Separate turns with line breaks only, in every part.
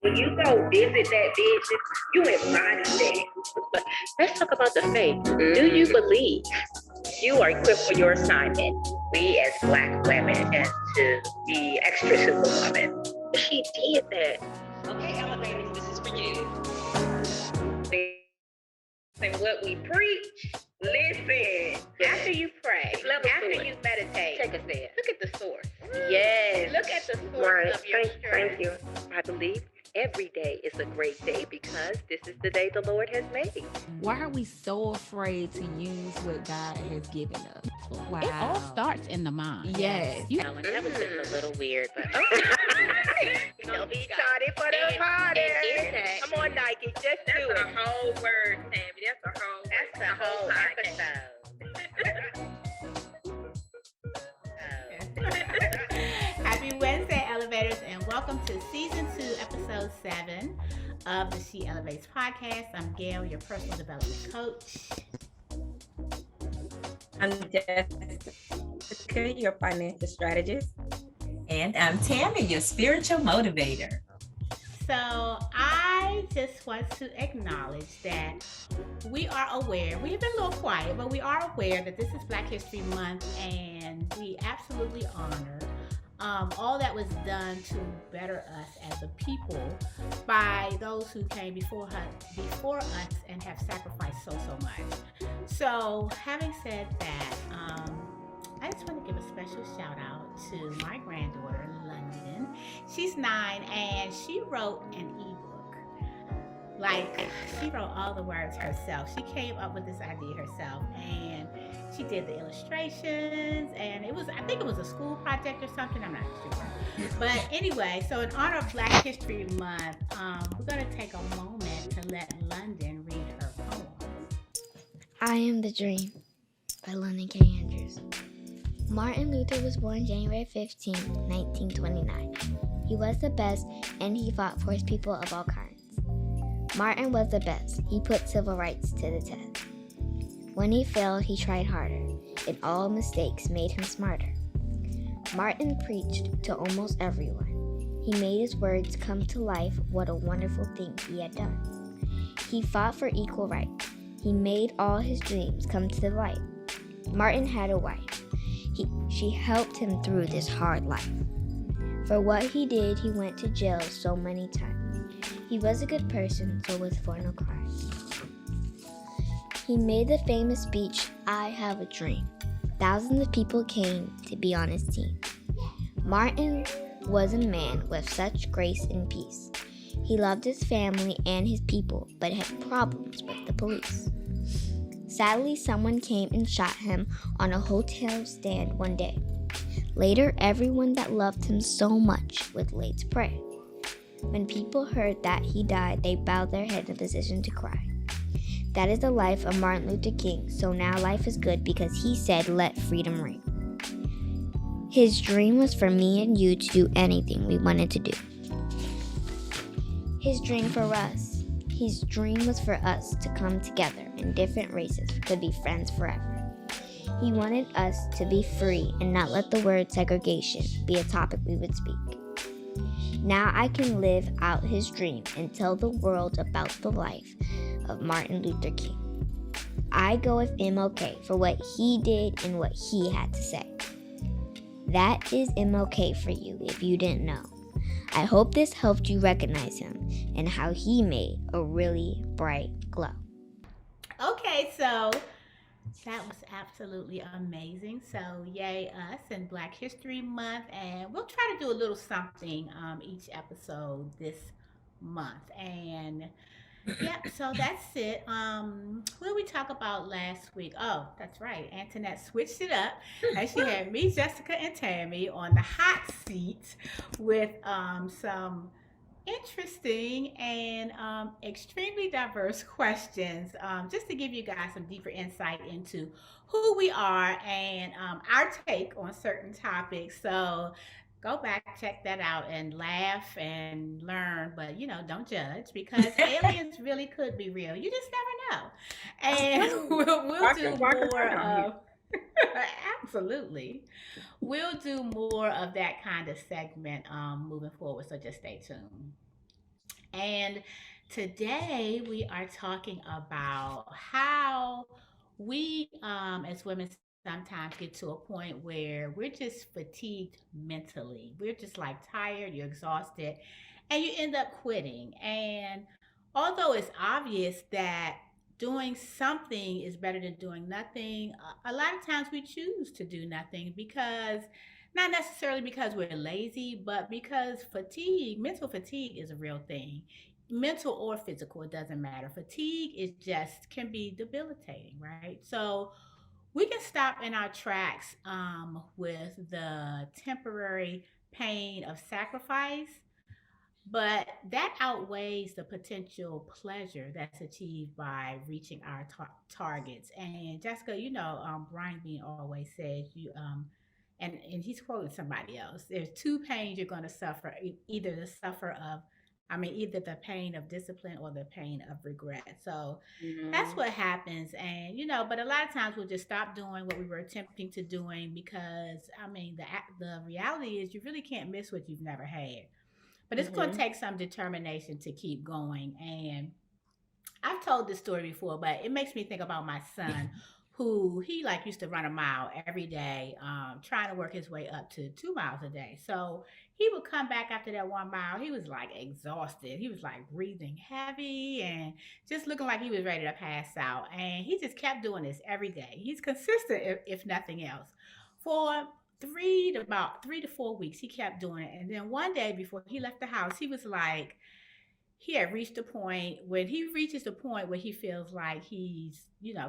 When you go visit that vision, you embody that.
But let's talk about the faith. Do you believe you are equipped for your assignment?
We as Black women and to be extra superwoman.
She did that.
Okay, elevators, this is for you. And what we preach, listen.
After you pray,
After you meditate,
take us there.
look at the source.
Yes.
Look at the source of your strength.
Thank you. I believe every day is a great day because this is the day the Lord has made.
Why are we so afraid to use what God has given us? Wow.
It all starts in the mind.
Yes.
That was a little weird, but
Don't be tardy for the party. Come on, Nike, just do it.
That's a whole word, Tammy. That's
the whole episode.
Happy Wednesday, Elevators, and welcome to Season 2, Episode 7 of the She Elevates podcast. I'm Gail, your personal development coach.
I'm Jessica, your financial strategist.
And I'm Tammy, your spiritual motivator.
So I just want to acknowledge that we are aware, we've been a little quiet, but we are aware that this is Black History Month, and we absolutely honor all that was done to better us as a people by those who came before us and have sacrificed so much. So having said that, I just want to give a special shout out to my granddaughter, London. She's 9 and she wrote an ebook. Like, she wrote all the words herself. She came up with this idea herself and she did the illustrations, and I think it was a school project or something, I'm not sure. But anyway, so in honor of Black History Month, we're going to take a moment to let London read her poem.
I Am the Dream by London K. Andrews. Martin Luther was born January 15, 1929. He was the best, and he fought for his people of all kinds. Martin was the best. He put civil rights to the test. When he failed, he tried harder, and all mistakes made him smarter. Martin preached to almost everyone. He made his words come to life. What a wonderful thing he had done. He fought for equal rights. He made all his dreams come to light. Martin had a wife. She helped him through this hard life. For what he did, he went to jail so many times. He was a good person, so was for no crime. He made the famous speech, I Have a Dream. Thousands of people came to be on his team. Martin was a man with such grace and peace. He loved his family and his people, but had problems with the police. Sadly, someone came and shot him on a hotel stand one day. Later, everyone that loved him so much would lay to pray. When people heard that he died, they bowed their head in a position to cry. That is the life of Martin Luther King, so now life is good because he said, let freedom ring. His dream was for me and you to do anything we wanted to do. His dream was for us to come together in different races to be friends forever. He wanted us to be free and not let the word segregation be a topic we would speak. Now I can live out his dream and tell the world about the life of Martin Luther King. I go with MLK for what he did and what he had to say. That is MLK for you if you didn't know. I hope this helped you recognize him and how he made a really bright glow.
Okay, so that was absolutely amazing. So yay us and Black History Month, and we'll try to do a little something each episode this month. And yeah, so that's it. What did we talk about last week? Oh, that's right. Antoinette switched it up, and she had me, Jessica, and Tammy on the hot seat with some interesting and extremely diverse questions, just to give you guys some deeper insight into who we are and our take on certain topics. So go back, check that out, and laugh and learn, but don't judge, because aliens really could be real. You just never know. And we'll do more of absolutely. We'll do more of that kind of segment moving forward, so just stay tuned. And today we are talking about how we, as women, sometimes get to a point where we're just fatigued mentally. We're just like tired, you're exhausted, and you end up quitting. And although it's obvious that doing something is better than doing nothing, a lot of times we choose to do nothing because not necessarily because we're lazy, but because fatigue, mental fatigue is a real thing. Mental or physical, it doesn't matter. Fatigue is just can be debilitating, right? So we can stop in our tracks with the temporary pain of sacrifice, but that outweighs the potential pleasure that's achieved by reaching our targets. And Jessica, Brian Bean always says and he's quoting somebody else. There's two pains you're going to suffer: either the suffer of, either the pain of discipline or the pain of regret. So that's what happens. And but a lot of times we'll just stop doing what we were attempting to doing because the reality is you really can't miss what you've never had. But it's going to take some determination to keep going. And I've told this story before, but it makes me think about my son, who he like used to run a mile every day, trying to work his way up to 2 miles a day. So he would come back after that 1 mile. He was like exhausted. He was like breathing heavy and just looking like he was ready to pass out. And he just kept doing this every day. He's consistent, if nothing else. For about 3 to 4 weeks, he kept doing it. And then one day before he left the house, he was like, he had reached a point when he reaches the point where he feels like he's,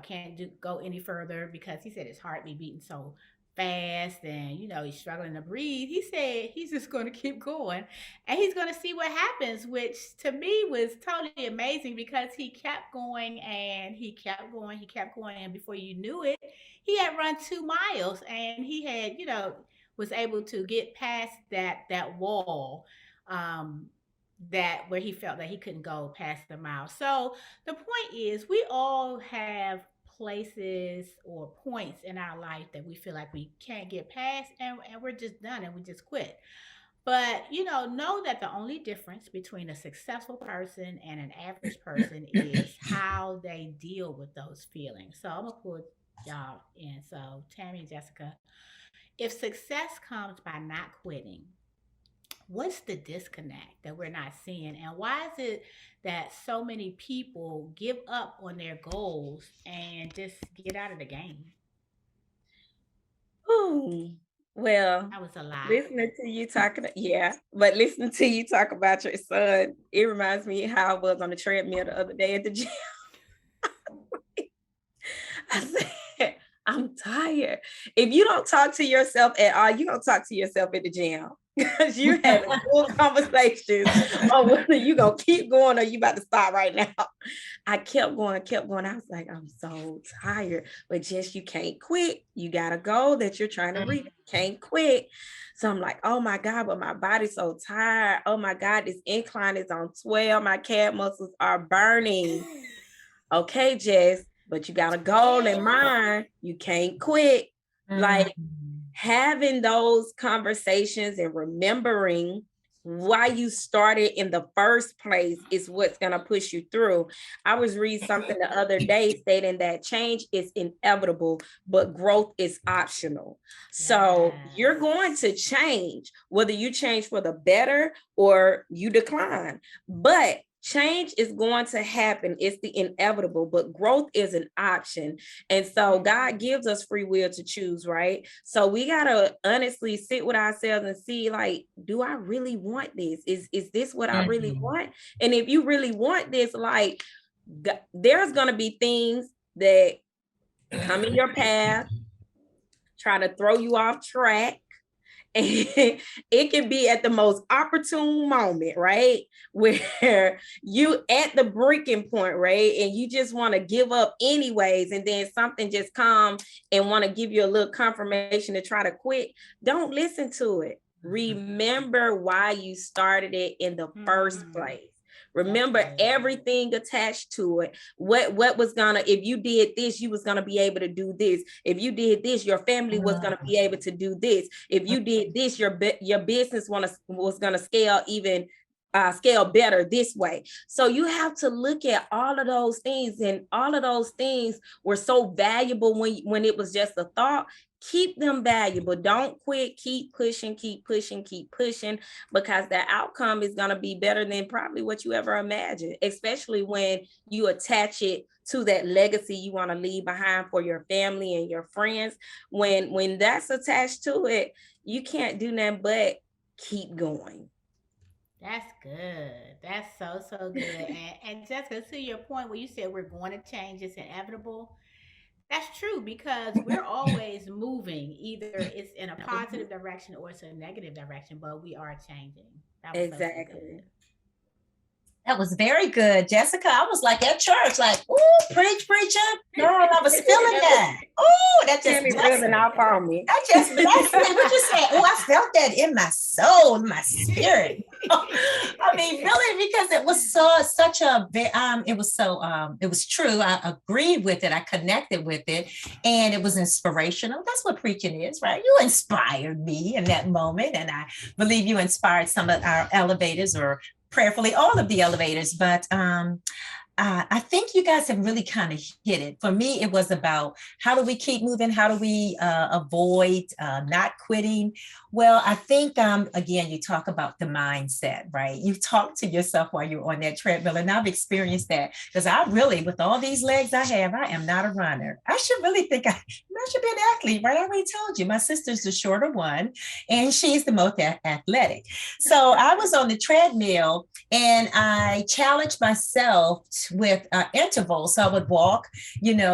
can't go any further because he said his heart be beating so fast and, he's struggling to breathe. He said he's just going to keep going and he's going to see what happens, which to me was totally amazing because he kept going and he kept going, he kept going. And before you knew it, he had run 2 miles and he had, was able to get past that wall. That where he felt that he couldn't go past the mile. So the point is we all have places or points in our life that we feel like we can't get past and we're just done and we just quit. But know that the only difference between a successful person and an average person is how they deal with those feelings. So I'm gonna put y'all in. So Tammy and Jessica, if success comes by not quitting, what's the disconnect that we're not seeing, and why is it that so many people give up on their goals and just get out of the game?
Ooh, well,
That was a lot.
listening to you talking, yeah, but listening to you talk about your son, it reminds me how I was on the treadmill the other day at the gym. I said, I'm tired. If you don't talk to yourself at all, you're going to talk to yourself at the gym because you're having full conversations on whether you're going to keep going or you about to stop right now. I kept going. I was like, I'm so tired. But Jess, you can't quit. You got a goal that you're trying to reach. You can't quit. So I'm like, oh my God, but my body's so tired. Oh my God, this incline is on 12. My calf muscles are burning. Okay, Jess, but you got a goal in mind. You can't quit. Like having those conversations and remembering why you started in the first place is what's going to push you through. I was reading something the other day stating that change is inevitable, but growth is optional. So you're going to change, whether you change for the better or you decline, but change is going to happen. It's the inevitable, but growth is an option. And so God gives us free will to choose, right? So we got to honestly sit with ourselves and see, like, do I really want this? Is this what I really want? And if you really want this, like, there's going to be things that come in your path, try to throw you off track. And it can be at the most opportune moment, right? Where you at the breaking point, right? And you just want to give up anyways. And then something just come and want to give you a little confirmation to try to quit. Don't listen to it. Remember why you started it in the first place. Remember everything attached to it. What was gonna, if you did this, you was gonna be able to do this. If you did this, your family was gonna be able to do this. If you did this, your business was gonna scale even scale better this way. So you have to look at all of those things, and all of those things were so valuable when it was just a thought. Keep them valuable. Don't quit. Keep pushing, because the outcome is going to be better than probably what you ever imagined, especially when you attach it to that legacy you want to leave behind for your family and your friends. When that's attached to it, you can't do nothing but keep going.
That's good. That's so good. And Jessica, to your point where you said we're going to change, it's inevitable. That's true because we're always moving. Either it's in a positive direction or it's a negative direction, but we are changing. That was
Exactly.
so good.
That was very good, Jessica. I was like at church, like, ooh, preach, preacher. Girl, I was feeling that. Ooh, that just
rubbing off on me.
That just blessed me. What you said? Oh, I felt that in my soul, in my spirit. I mean, really, because it was it was true. I agreed with it. I connected with it, and it was inspirational. That's what preaching is, right? You inspired me in that moment, and I believe you inspired some of our elevators, or prayerfully all of the elevators. But I think you guys have really kind of hit it. For me, it was about how do we keep moving? How do we avoid not quitting? Well, I think, again, you talk about the mindset, right? You talk to yourself while you're on that treadmill. And I've experienced that because I really, with all these legs I have, I am not a runner. I should really think I should be an athlete, right? I already told you, my sister's the shorter one and she's the most athletic. So I was on the treadmill and I challenged myself with intervals. So I would walk,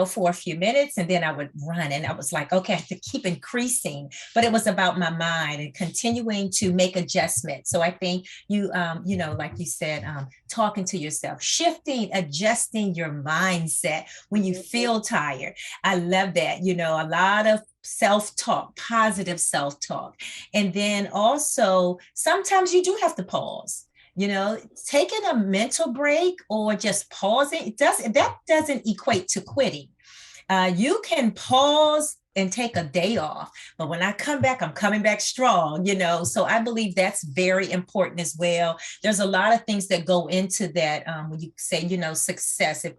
for a few minutes and then I would run. And I was like, okay, I have to keep increasing. But it was about my mind and continuing to make adjustments. So I think you, like you said, talking to yourself, shifting, adjusting your mindset when you feel tired. I love that. A lot of self-talk, positive self-talk. And then also sometimes you do have to pause. Taking a mental break or just pausing, that doesn't equate to quitting. You can pause and take a day off, but when I come back, I'm coming back strong, so I believe that's very important as well. There's a lot of things that go into that when you say, success, if,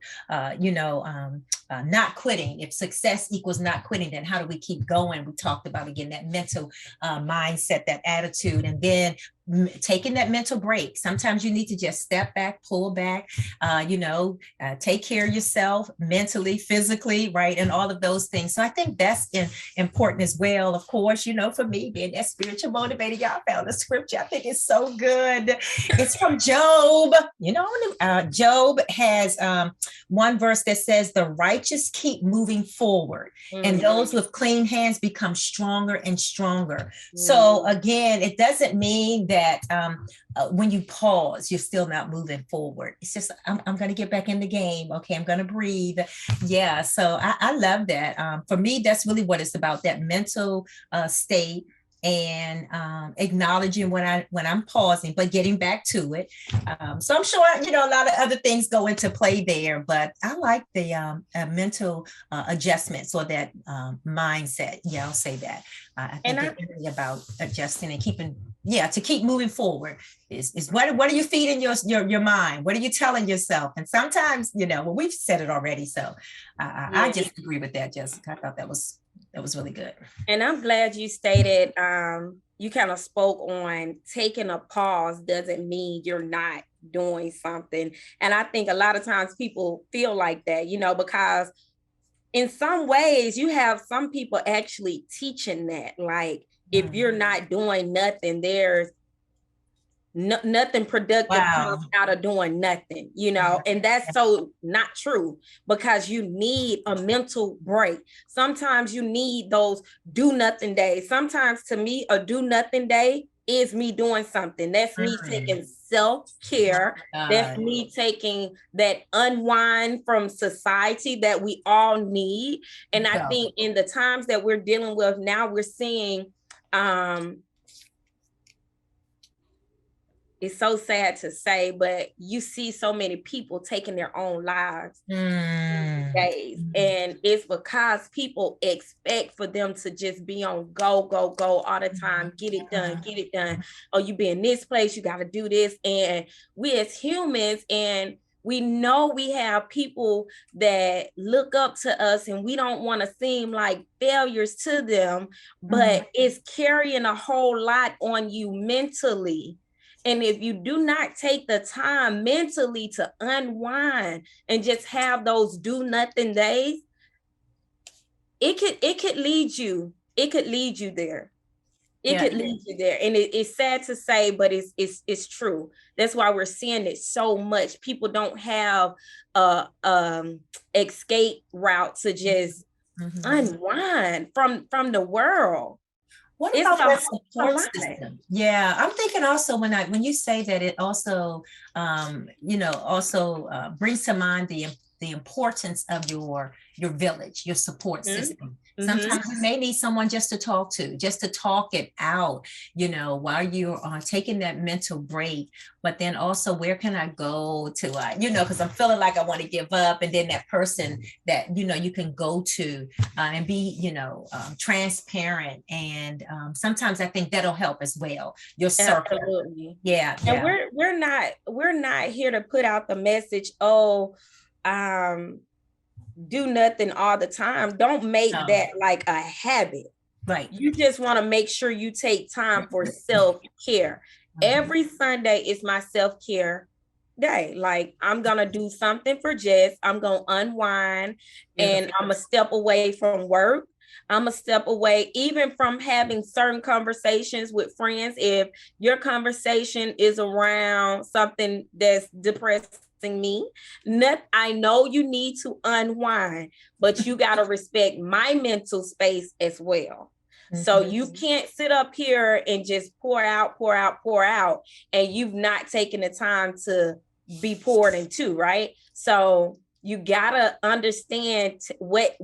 not quitting, if success equals not quitting, then how do we keep going? We talked about, again, that mental mindset, that attitude, and then taking that mental break. Sometimes you need to just step back, pull back, take care of yourself mentally, physically, right? And all of those things. So I think that's important as well. Of course, for me being that spiritual motivator, y'all found the scripture. I think it's so good. It's from Job. Job has one verse that says, the righteous keep moving forward, and those with clean hands become stronger and stronger. So again, it doesn't mean that when you pause, you're still not moving forward. It's just, I'm going to get back in the game. Okay, I'm going to breathe. Yeah, so I love that. For me, that's really what it's about, that mental state, and acknowledging when I'm pausing, but getting back to it. So I'm sure, a lot of other things go into play there, but I like the mental adjustments, or that mindset. Yeah, I'll say that. I think it's really about adjusting and keeping, to keep moving forward is what are you feeding your mind? What are you telling yourself? And sometimes, we've said it already. So I just agree with that, Jessica. I thought that was really good.
And I'm glad you stated, you kind of spoke on taking a pause doesn't mean you're not doing something. And I think a lot of times people feel like that, because in some ways you have some people actually teaching that, like, if you're not doing nothing, there's nothing productive comes out of doing nothing, and that's so not true, because you need a mental break. Sometimes you need those do nothing days. Sometimes, to me, a do nothing day is me doing something. That's me taking self-care. That's me taking that unwind from society that we all need. And I think in the times that we're dealing with now, we're seeing it's so sad to say, but you see so many people taking their own lives days. And it's because people expect for them to just be on go, go, go all the time. Get it done, get it done. Oh, you be in this place, you got to do this. And we as humans, and we know we have people that look up to us, and we don't want to seem like failures to them, but it's carrying a whole lot on you mentally. And if you do not take the time mentally to unwind and just have those do nothing days, it could lead you. It could lead you there. It could lead you there. And it's sad to say, but it's true. That's why we're seeing it so much. People don't have a escape route to just unwind from the world.
What about that support system? Yeah, I'm thinking also when you say that, it also brings to mind the importance of your village, your support system. Sometimes you may need someone just to talk it out, while you're taking that mental break. But then also, where can I go to, because I'm feeling like I want to give up. And then that person that, you can go to and be, transparent. And sometimes I think that'll help as well. Your circle.
Absolutely.
Yeah.
And we're not here to put out the message, do nothing all the time. Don't make that like a habit.
Right.
You just want to make sure you take time for self-care. Every Sunday is my self-care day. Like, I'm gonna do something for Jess. I'm gonna unwind, and I'm gonna step away from work. I'm gonna step away even from having certain conversations with friends. If your conversation is around something that's depressing me, I know you need to unwind, but you got to respect my mental space as well. So you can't sit up here and just pour out, and you've not taken the time to be poured into, right? So you got to understand what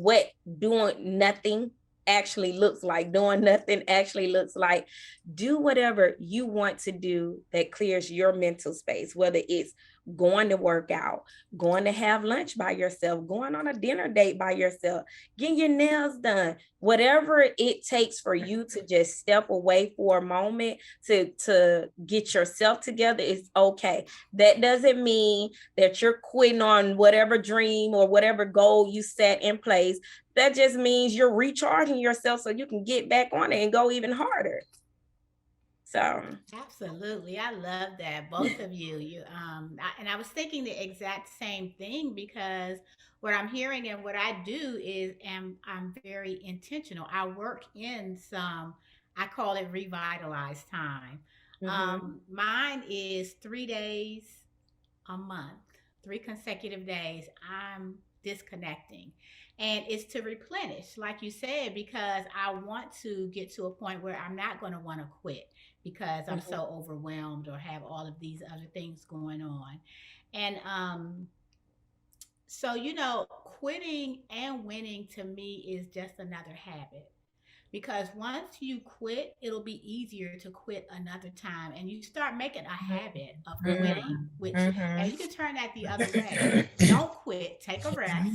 doing nothing actually looks like. Doing nothing actually looks like, do whatever you want to do that clears your mental space, whether it's going to work out, going to have lunch by yourself, going on a dinner date by yourself, getting your nails done, whatever it takes for you to just step away for a moment to get yourself together is okay. That doesn't mean that you're quitting on whatever dream or whatever goal you set in place. That just means you're recharging yourself so you can get back on it and go even harder. So
absolutely, I love that, both of you. And I was thinking the exact same thing, because what I'm hearing and what I do is, I'm very intentional. I work in I call it revitalized time. Mine is 3 days a month, 3 consecutive days. I'm disconnecting. And it's to replenish, like you said, because I want to get to a point where I'm not going to want to quit because I'm so overwhelmed or have all of these other things going on. And so, quitting and winning to me is just another habit. Because once you quit, it'll be easier to quit another time. And you start making a habit of quitting, and you can turn that the other way. Don't quit, take a rest.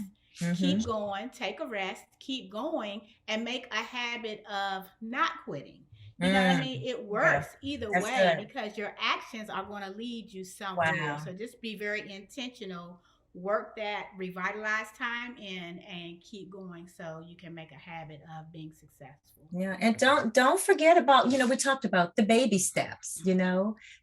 Keep going, take a rest, keep going, and make a habit of not quitting. You know what I mean? It works either way, because your actions are going to lead you somewhere. Wow. So just be very intentional, work that revitalized time in, and keep going so you can make a habit of being successful.
Yeah, and don't forget about, we talked about the baby steps,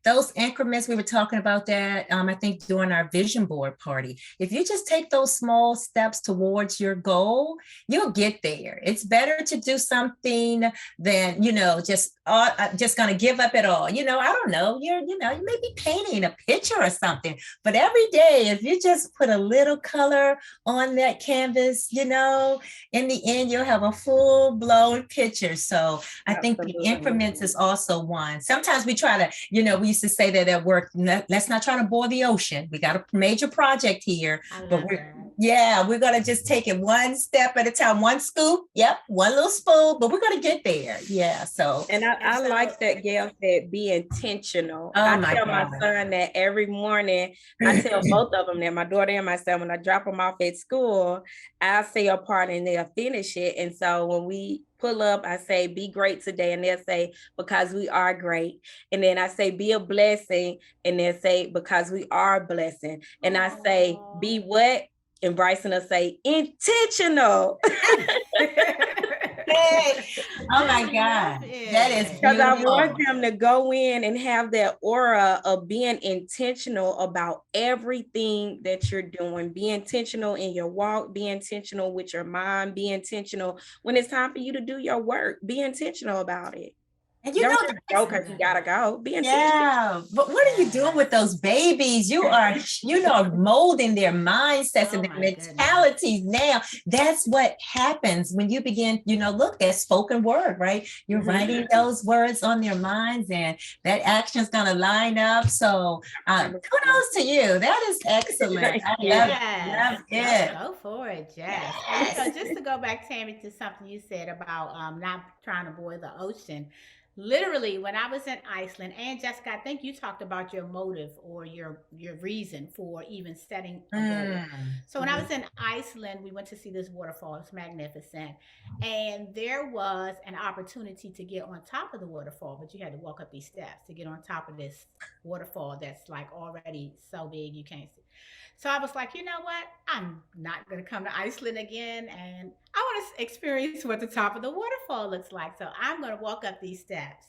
those increments. We were talking about that, I think, during our vision board party. If you just take those small steps towards your goal, you'll get there. It's better to do something than, just going to give up it all. I don't know, you may be painting a picture or something, but every day, if you just put a little color on that canvas, in the end, you'll have a full-blown picture. So I think the increments is also one. Sometimes we try to, we used to say that at work, let's not try to boil the ocean. We got a major project here, but Yeah, we're going to just take it one step at a time, one scoop. Yep, one little spoon, but we're going to get there. Yeah, so.
And I like that Gail said, be intentional.
Oh,
I
my
tell my
God.
son that every morning. I tell both of them that, my daughter and my son, when I drop them off at school, I'll say a part and they'll finish it. And so when we pull up, I say, be great today. And they'll say, because we are great. And then I say, be a blessing. And they'll say, because we are a blessing. And I say, be what? And Bryson will say, intentional.
Hey, oh my God. That is
Because I
beautiful.
want them to go in and have that aura of being intentional about everything that you're doing. Be intentional in your walk, be intentional with your mind, be intentional when it's time for you to do your work. Be intentional about it.
And you
Don't
know,
just go because you gotta go. Be intentional.
yeah, but what are you doing with those babies? You are, molding their mindsets and
Oh
their
my goodness.
mentalities now. That's what happens when you begin, look, that spoken word, right? You're writing those words on their minds and that action's going to line up. So kudos to you. That is excellent. I love it.
Go for it, Jess.
Yes.
So just to go back, Tammy, to something you said about not trying to avoid the ocean. Literally, when I was in Iceland, and Jessica, I think you talked about your motive or your reason for even setting a goal. So when I was in Iceland, we went to see this waterfall. It's magnificent. And there was an opportunity to get on top of the waterfall, but you had to walk up these steps to get on top of this waterfall that's like already so big you can't see. So I was like, you know what? I'm not going to come to Iceland again. And I want to experience what the top of the waterfall looks like. So I'm going to walk up these steps.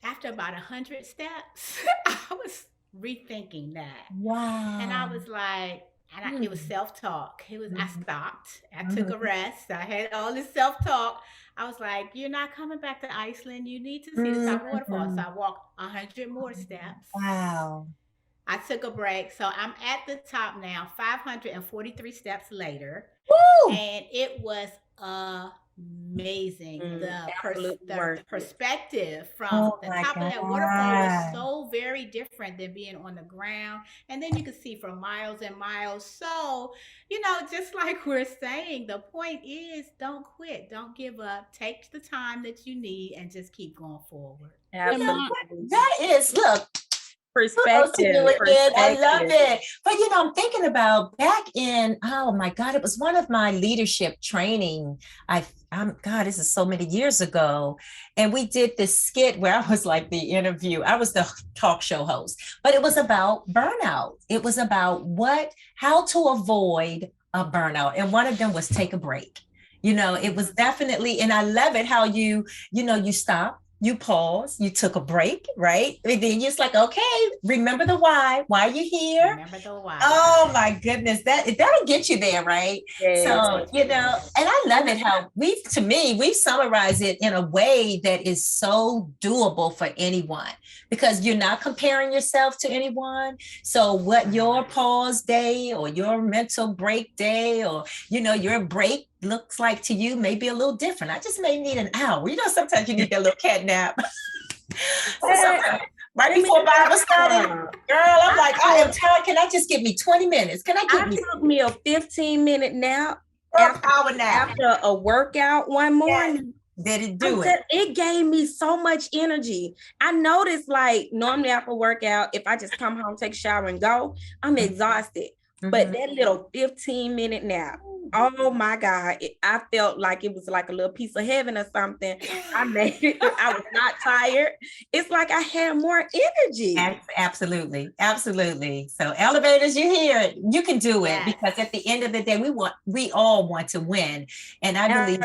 After about 100 steps, I was rethinking that.
Wow.
And I was like, it was self-talk. I stopped. I took a rest. I had all this self-talk. I was like, you're not coming back to Iceland. You need to see the top of the waterfall. So I walked 100 more steps.
Wow.
I took a break. So I'm at the top now, 543 steps later.
Woo!
And it was amazing. The perspective from the top of that waterfall was so very different than being on the ground. And then you could see for miles and miles. So, just like we're saying, the point is don't quit. Don't give up. Take the time that you need and just keep going forward.
Absolutely.
That is, look.
Perspective.
I love it. But I'm thinking about back in, oh my God, it was one of my leadership training. This is so many years ago. And we did this skit where I was like the interview. I was the talk show host, but it was about burnout. It was about how to avoid a burnout. And one of them was take a break. It was definitely, and I love it how you stop. You pause, you took a break, right? And then you're just like, okay, remember the why. Why are you here?
Remember the why.
Oh my goodness, that'll get you there, right?
Yes.
So, and I love it how we've summarized it in a way that is so doable for anyone because you're not comparing yourself to anyone. So what your pause day or your mental break day or, your break looks like to you may be a little different. I just may need an hour. Sometimes you need that little cat nap. Right before Bible study, girl, I'm like, I am tired. Can I just give me 20 minutes? Can I
took me a 15-minute nap
after
a workout one morning.
Did it do it?
It gave me so much energy. I noticed like normally after a workout, if I just come home, take a shower and go, I'm exhausted. But that little 15-minute nap, oh my God, I felt like it was like a little piece of heaven or something. I made it. I was not tired. It's like I had more energy.
Absolutely. Absolutely. So elevators, you hear it. You can do it because at the end of the day, we all want to win. And I believe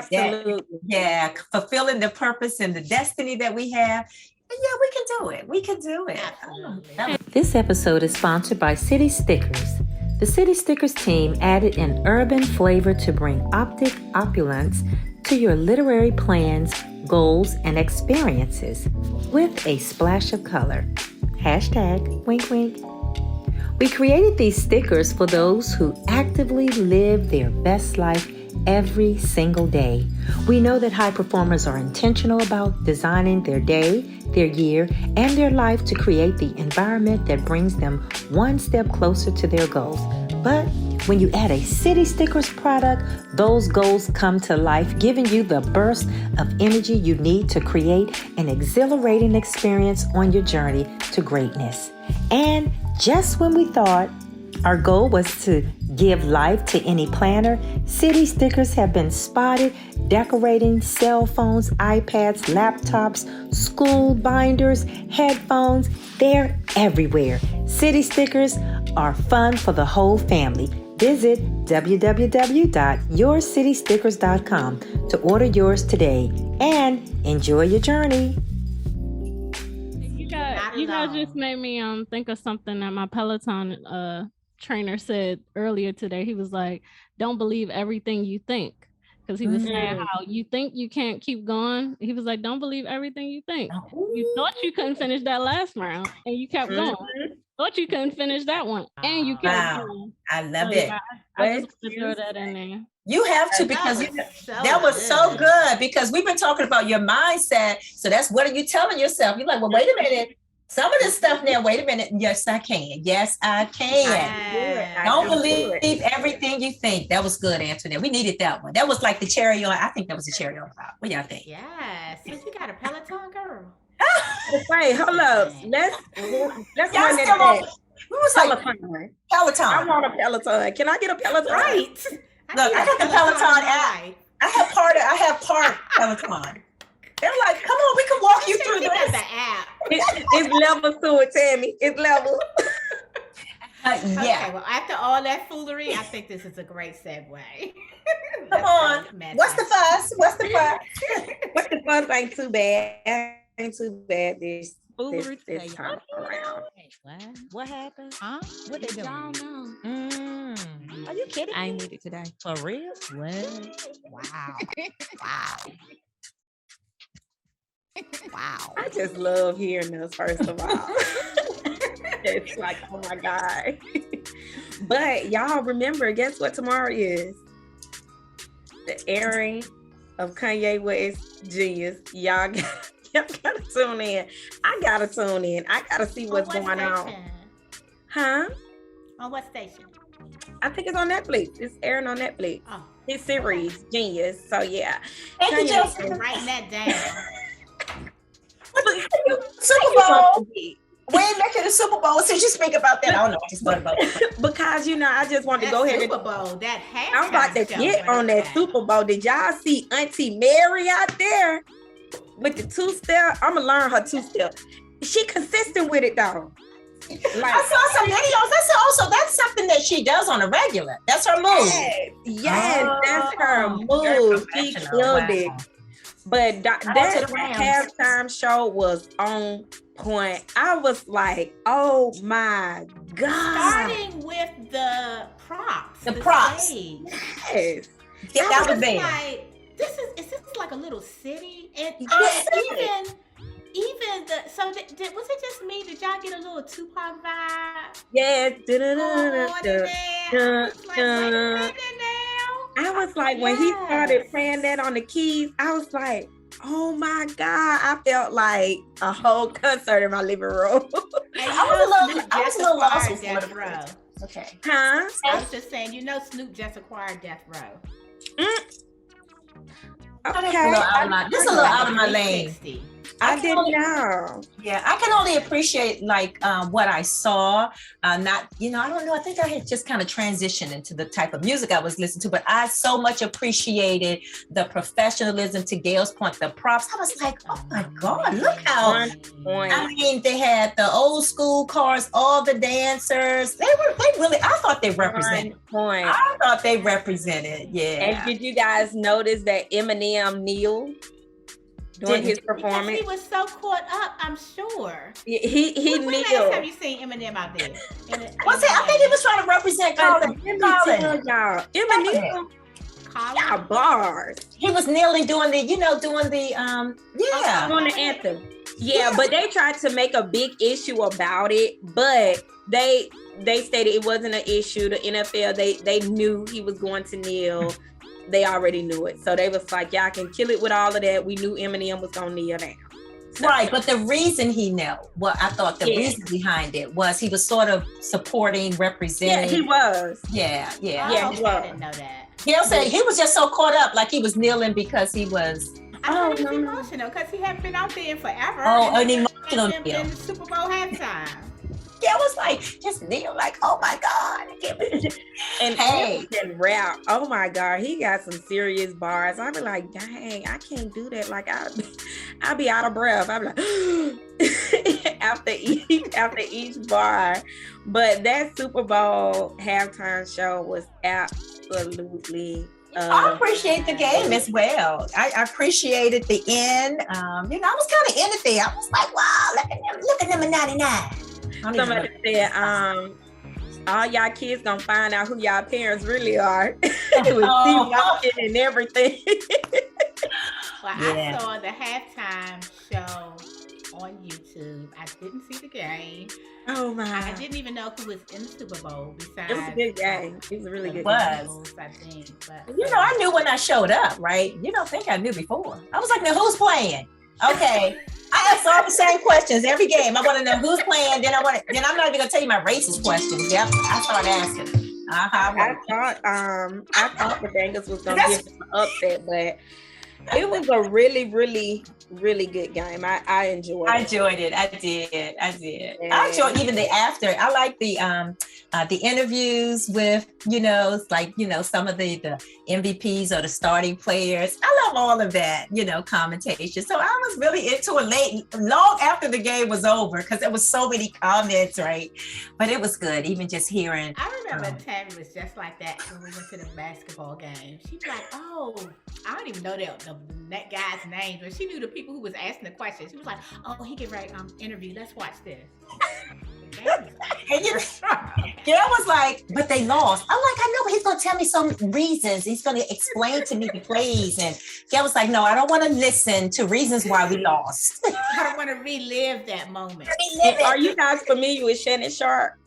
that, fulfilling the purpose and the destiny that we have. Yeah, we can do it. We can do it.
Absolutely.
This episode is sponsored by City Stickers. The City Stickers team added an urban flavor to bring optic opulence to your literary plans, goals, and experiences with a splash of color. # wink wink. We created these stickers for those who actively live their best life every single day. We know that high performers are intentional about designing their day, their year, and their life to create the environment that brings them one step closer to their goals. But when you add a City Stickers product, those goals come to life, giving you the burst of energy you need to create an exhilarating experience on your journey to greatness. And just when we thought our goal was to give life to any planner, City Stickers have been spotted decorating cell phones, iPads, laptops, school binders, headphones. They're everywhere. City Stickers are fun for the whole family. Visit www.yourcitystickers.com to order yours today and enjoy your journey.
You guys just made me think of something that my Peloton trainer said earlier today. He was like, don't believe everything you think. Because he was saying how you think you can't keep going. He was like, don't believe everything you think. You thought you couldn't finish that last round and you kept going. Thought you couldn't finish that one and you kept going.
I love it.
I just want to throw that in there.
You have to, because that was so good, because we've been talking about your mindset. So that's what are you telling yourself? You're like, well, wait a minute. Some of this stuff now, wait a minute. Yes, I can. Yes, I can. Don't believe everything you think. That was good, Antoinette. We needed that one. That was like the cherry on. I think that was the cherry on top. What y'all think?
Yes. Since you got a Peloton, girl.
Wait, hold up. Let's run that back.
We was like Peloton.
I want a Peloton. Can I get a Peloton?
Right.
Look, I got the Peloton app. I have part Peloton. They're like, come on, we can walk you through this.
The app.
It's levels to it, Tammy. It's levels.
Yeah.
Okay, well, after all that foolery, I think this is a great segue.
Come on. What's the fuss? What's the fuss?
What's the fuss? Ain't too bad. Ain't too bad this time around.
What happened? Huh? What they doing?
I don't know.
Are you kidding? I ain't need it today.
For real?
What? Wow. Wow. Wow.
I just love hearing this, first of all. It's like, oh my God. But y'all remember, guess what tomorrow is? The airing of Kanye West Genius. Y'all gotta tune in. I gotta tune in. I gotta see what's going on. Huh?
On what station?
I think it's on Netflix. It's airing on Netflix.
Oh.
His series, Genius. So yeah.
Thank you, Justin.
Writing that down.
Super Bowl. We ain't making a Super Bowl since you speak about that. I don't know. I just thought about it.
Because I just want to go ahead and
Super Bowl. That
I'm about to get on that Super Bowl. Did y'all see Auntie Mary out there with the two-step? I'm gonna learn her two-step. She consistent with it though.
Like, I saw some videos. That's something that she does on a regular. That's her move.
Yes, that's her move. She killed it. But that halftime show was on point. I was like, oh my God.
Starting with the props.
The props.
Stage.
Yes.
That was there.
Like, is this like a little city? And even the, so was it just me? Did y'all get a little Tupac vibe?
Yes.
I
was like, when he started playing that on the keys, I was like, oh my God. I felt like a whole concert in my living room.
I was a little lost with
Death Row.
Okay.
Huh?
I was just saying, Snoop just acquired Death Row.
Okay.
This is a little out of my lane.
I didn't know.
Yeah, I can only appreciate what I saw. I don't know. I think I had just kind of transitioned into the type of music I was listening to, but I so much appreciated the professionalism. To Gail's point, the props. I was like, oh my God, look how. I mean, they had the old school cars, all the dancers. They really. I thought they represented. I thought they represented. Yeah.
And did you guys notice that Eminem kneeled during his performance?
Because he was so caught up, I'm sure.
He
When
kneeled.
last time you seen Eminem out there?
I think he was trying to represent Colin.
Eminem got bars.
He was kneeling doing the
anthem. Yeah, but they tried to make a big issue about it, but they stated it wasn't an issue. The NFL, they knew he was going to kneel. they already knew it. So they was like, y'all can kill it with all of that. We knew Eminem was gonna kneel down. So,
right, but the reason he knelt, I thought the reason behind it was he was sort of supporting, representing.
Yeah, he was.
Yeah.
Yeah, he was.
I didn't know that.
He'll say he was just so caught up, like he was kneeling because he was.
I thought he was emotional because he hadn't been out there in forever.
Oh, an emotional
in the Super Bowl halftime.
Yeah, it was like just kneel, like, oh my God.
And hey, and rap. Oh my God, he got some serious bars. I'd be like, dang, I can't do that. Like I'll be out of breath. I'll be like after each bar. But that Super Bowl halftime show was absolutely.
I appreciate the game as well. I appreciated the end. I was kind of in it there. I was like, wow, look at them in 99.
Somebody said, all y'all kids gonna find out who y'all parents really are. It was Steve and everything.
Well, I saw the halftime show on YouTube. I didn't see the game.
Oh my!
I didn't even know who was in the Super Bowl. Besides,
it was a good game. It was a really good game.
I think. But,
I knew when I showed up, right? You don't think I knew before? I was like, now who's playing? Okay. I ask all the same questions every game. I want to know who's playing. Then I'm not even gonna tell you my racist questions. Yep, I start asking.
I thought the Bengals was gonna give them an upset, but it was a really, really, really good game. I enjoyed it.
I enjoyed it. I did.
Yeah.
I enjoyed even the after. I like the interviews with, some of the MVPs or the starting players. I love all of that, commentation. So I was really into it long after the game was over, because there was so many comments, right? But it was good, even just hearing.
I remember Tammy was just like that when we went to the basketball game. She's like, oh, I don't even know that guy's name, but she knew the people who was asking the questions. She was like, oh, he get ready interview. Let's watch this.
And I was like, but they lost. I'm like, I know, but he's gonna tell me some reasons. He's gonna explain to me the plays. And I was like, no, I don't want to listen to reasons why we lost.
I don't want to relive that moment.
Are you guys familiar with Shannon Sharp?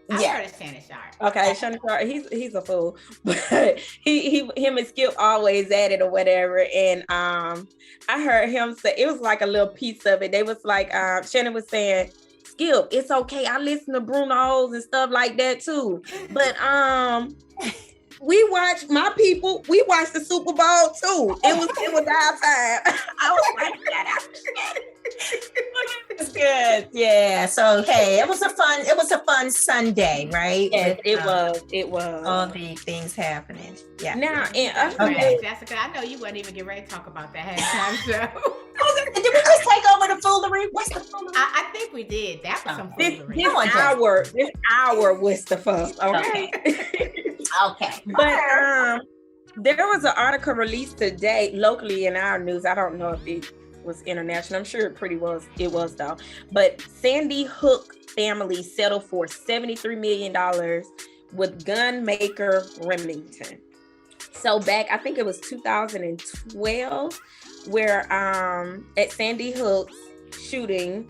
I heard of Shannon Sharp.
Okay, Shannon Sharp, he's a fool, but him and Skip always at it or whatever. And I heard him say, it was like a little piece of it. They was like, Shannon was saying, Skip, it's okay. I listen to Bruno's and stuff like that too. But we watch the Super Bowl too. It was our time. I was like,
it's good. Yeah. So hey, it was a fun Sunday, right?
Yes, it was.
All the things happening. Yeah.
Now,
Jessica, I know you wouldn't even get ready to talk about that halftime show.
Did we just take over the foolery? What's the foolery?
I think we did. That was some foolery.
This hour was the fun. Okay.
Okay.
But there was an article released today locally in our news. I don't know if it was international. I'm sure it was though. But Sandy Hook family settled for $73 million with gun maker Remington. So back, I think it was 2012, where at Sandy Hook's shooting,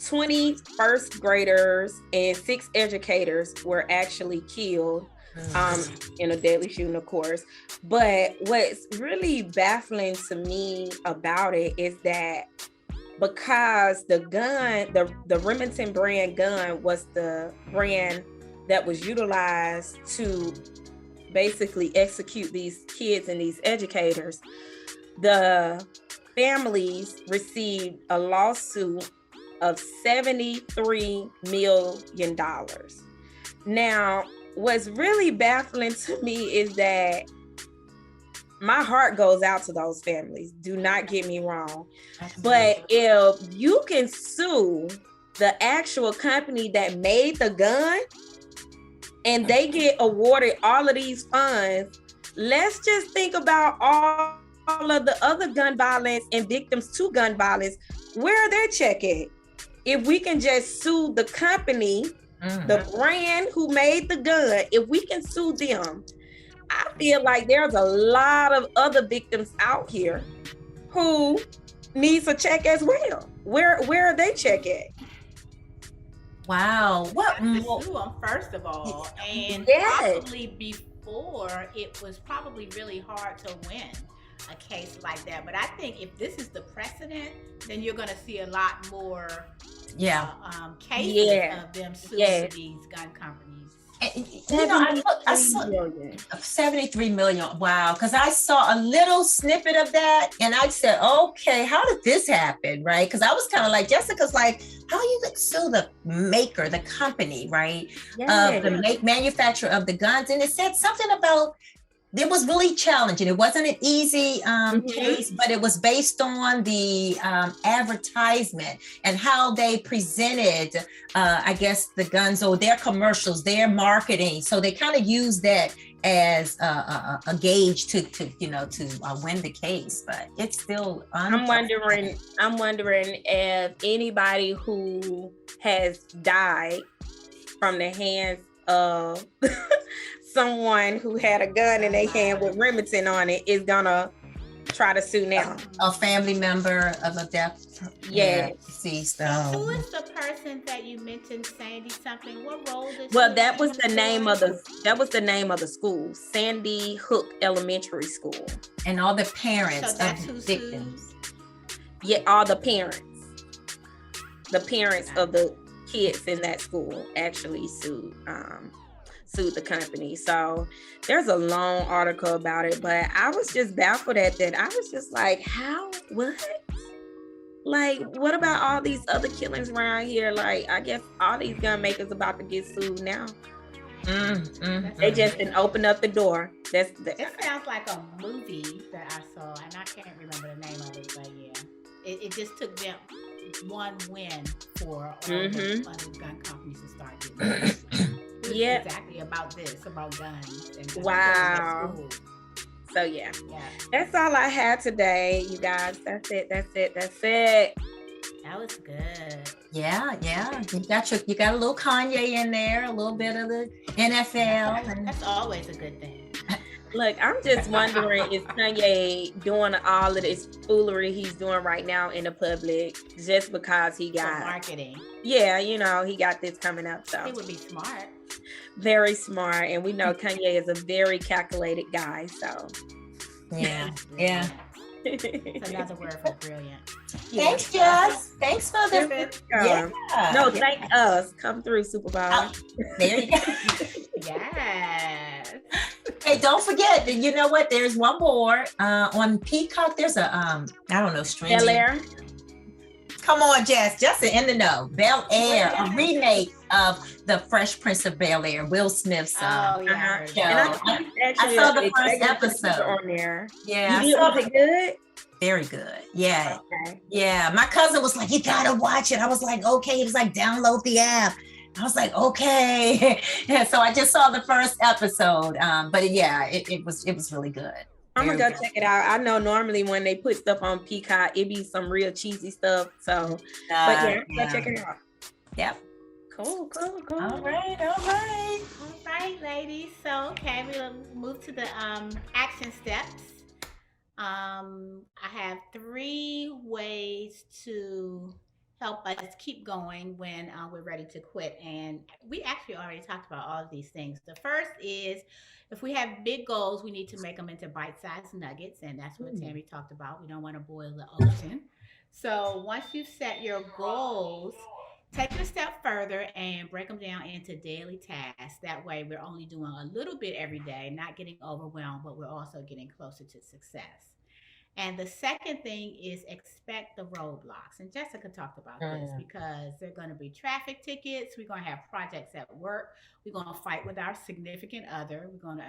20 first graders and 6 educators were actually killed in a deadly shooting, of course. But what's really baffling to me about it is that because the gun, the Remington brand gun was the brand that was utilized to basically execute these kids and these educators, the families received a lawsuit of $73 million. Now, what's really baffling to me is that my heart goes out to those families. Do not get me wrong. But if you can sue the actual company that made the gun and they get awarded all of these funds, let's just think about all of the other gun violence and victims to gun violence. Where are their check at? If we can just sue the company, the brand who made the gun, if we can sue them, I feel like there's a lot of other victims out here who needs a check as well. Where are they check at?
Wow. What?
Sue them first of all, and possibly before, it was probably really hard to win a case like that. But I think if this is the precedent, then you're going to see a lot more cases of them suing these gun companies.
And, you know, I saw 73 million. Wow. Because I saw a little snippet of that and I said, okay, how did this happen? Right. Because I was kind of like, Jessica's like, how you sue the maker, the company, right? Of the manufacturer of the guns. And it said something about, it was really challenging. It wasn't an easy case, but it was based on the advertisement and how they presented, I guess, the guns or their commercials, their marketing. So they kind of used that as a gauge to win the case. But it's still
I'm wondering if anybody who has died from the hands of someone who had a gun in their hand with Remington on it is gonna try to sue now.
A family member of a death. Deceased.
Who is the person that you mentioned, Sandy something? What role does
that was the name of the school, Sandy Hook Elementary School.
And all the parents
of
the victims.
Yeah, all the parents. The parents of the kids in that school actually sued the company. So there's a long article about it, but I was just baffled at that. I was just like, how? What? Like, what about all these other killings around here? Like, I guess all these gun makers about to get sued now. They just didn't open up the door.
It sounds like a movie that I saw, and I can't remember the name of it, but yeah, it just took them one win for all the other gun companies to start doing it. Exactly about guns. And
wow. So yeah, that's all I had today, you guys. That's it.
That was good.
Yeah. You got a little Kanye in there, a little bit of the NFL. And
that's always a good thing.
Look, I'm just wondering, is Kanye doing all of this foolery he's doing right now in the public just because he got
marketing?
Yeah, he got this coming up. So
he would be smart.
Very smart, and we know Kanye is a very calculated guy. So
yeah.
It's another word for brilliant.
Thanks, Jess. Thanks for the
No, thank us. Come through, Super Bowl.
There you go.
Yes.
Hey, don't forget that you know what? There's one more on Peacock. There's a streaming.
Bel Air.
Come on, Jess. Just in the know. Bel Air, a remake of the Fresh Prince of Bel Air, Will Smith's show.
I saw the first episode
on there.
Yeah, was it good?
Very good. Yeah. Okay. Yeah. My cousin was like, you gotta watch it. I was like, okay. He was like, download the app. I was like, okay. So I just saw the first episode. But yeah, it was really good.
I'm gonna go check it out. I know normally when they put stuff on Peacock, it be some real cheesy stuff. So, but go check it out.
Yep.
Cool.
All right,
ladies. So, okay, we'll move to the action steps. I have 3 ways to help us keep going when we're ready to quit. And we actually already talked about all of these things. The first is, if we have big goals, we need to make them into bite-sized nuggets. And that's what Tammy talked about. We don't want to boil the ocean. So once you've set your goals, take it a step further and break them down into daily tasks. That way we're only doing a little bit every day, not getting overwhelmed, but we're also getting closer to success. And the second thing is expect the roadblocks. And Jessica talked about this because there are going to be traffic tickets. We're going to have projects at work. We're going to fight with our significant other. We're going to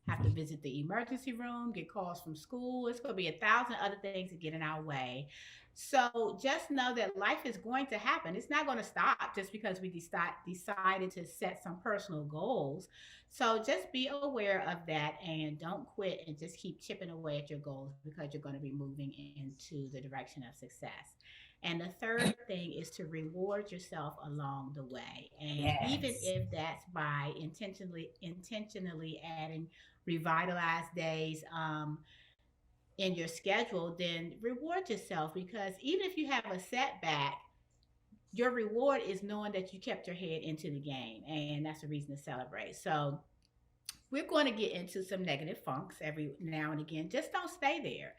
have to visit the emergency room, get calls from school. It's going to be 1,000 other things that get in our way. So just know that life is going to happen. It's not going to stop just because we decided to set some personal goals. So just be aware of that and don't quit and just keep chipping away at your goals because you're going to be moving into the direction of success. And the third thing is to reward yourself along the way. And even if that's by intentionally adding revitalized days in your schedule, then reward yourself, because even if you have a setback, your reward is knowing that you kept your head into the game, and that's a reason to celebrate. So we're going to get into some negative funks every now and again. Just don't stay there.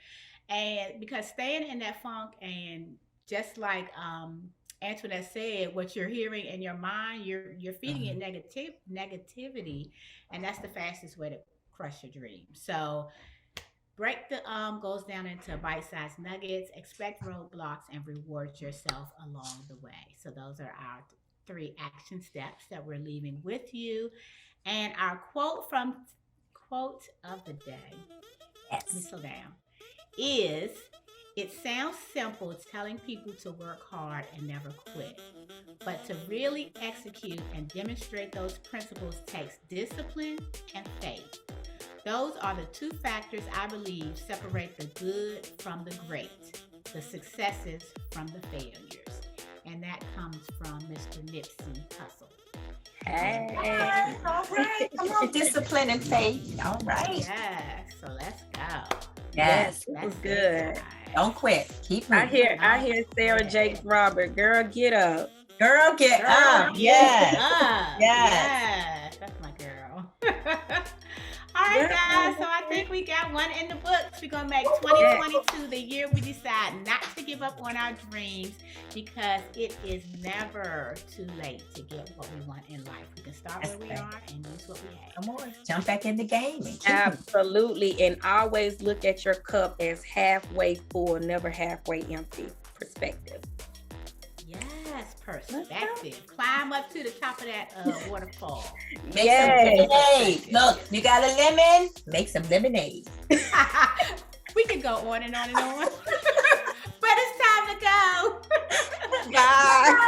And because staying in that funk, and just like Antoinette said, what you're hearing in your mind, you're feeding it negativity, and that's the fastest way to crush your dream. So break the goals down into bite-sized nuggets, expect roadblocks, and reward yourself along the way. So those are our 3 action steps that we're leaving with you. And our quote of the day, let me slow down, is, it sounds simple telling people to work hard and never quit, but to really execute and demonstrate those principles takes discipline and faith. Those are the 2 factors I believe separate the good from the great, the successes from the failures. And that comes from Mr. Nipsey Hussle.
Hey.
All right. Come on, discipline and faith. All right.
Yeah, so let's go.
Yes.
That was good.
Don't quit. Keep moving.
I hear Sarah Jakes Robert. Girl, get up.
Girl, get up. Yes.
Yes. Yes. That's my girl. All right, guys. So I think we got one in the books. We're going to make 2022 the year we decide not to give up on our dreams, because it is never too late to get what we want in life. We can start where we are and use what we have.
Come on. Jump back in the game. And
Absolutely. And always look at your cup as halfway full, never halfway empty perspective.
Yes, perspective. Climb up to the top of that waterfall.
Make some lemonade. Look, you got a lemon? Make some lemonade.
We can go on and on and on. But it's time to go.
Bye.